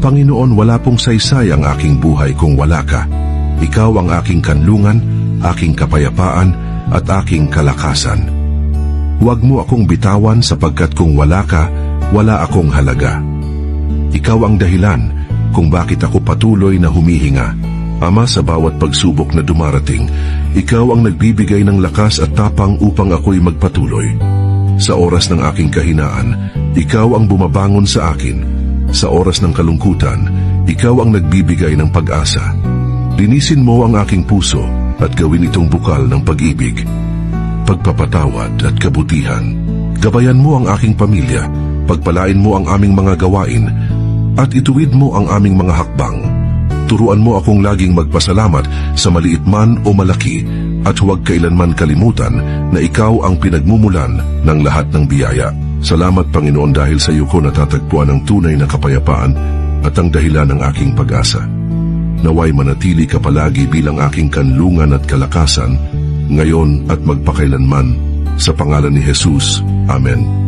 Panginoon, wala pong saysay ang aking buhay kung wala ka. Ikaw ang aking kanlungan, aking kapayapaan, at aking kalakasan. Huwag mo akong bitawan sapagkat kung wala ka, wala akong halaga. Ikaw ang dahilan kung bakit ako patuloy na humihinga. Ama, sa bawat pagsubok na dumarating, ikaw ang nagbibigay ng lakas at tapang upang ako'y magpatuloy. Sa oras ng aking kahinaan, ikaw ang bumabangon sa akin. Sa oras ng kalungkutan, ikaw ang nagbibigay ng pag-asa. Linisin mo ang aking puso at gawin itong bukal ng pag-ibig, pagpapatawad at kabutihan. Gabayan mo ang aking pamilya, pagpalain mo ang aming mga gawain, at ituwid mo ang aming mga hakbang. Turuan mo akong laging magpasalamat sa maliit man o malaki, at huwag kailanman kalimutan na ikaw ang pinagmumulan ng lahat ng biyaya. Salamat, Panginoon, dahil sa iyo ko natatagpuan ang tunay na kapayapaan at ang dahilan ng aking pag-asa. Naway manatili ka palagi bilang aking kanlungan at kalakasan, ngayon at magpakailanman. Sa pangalan ni Jesus. Amen.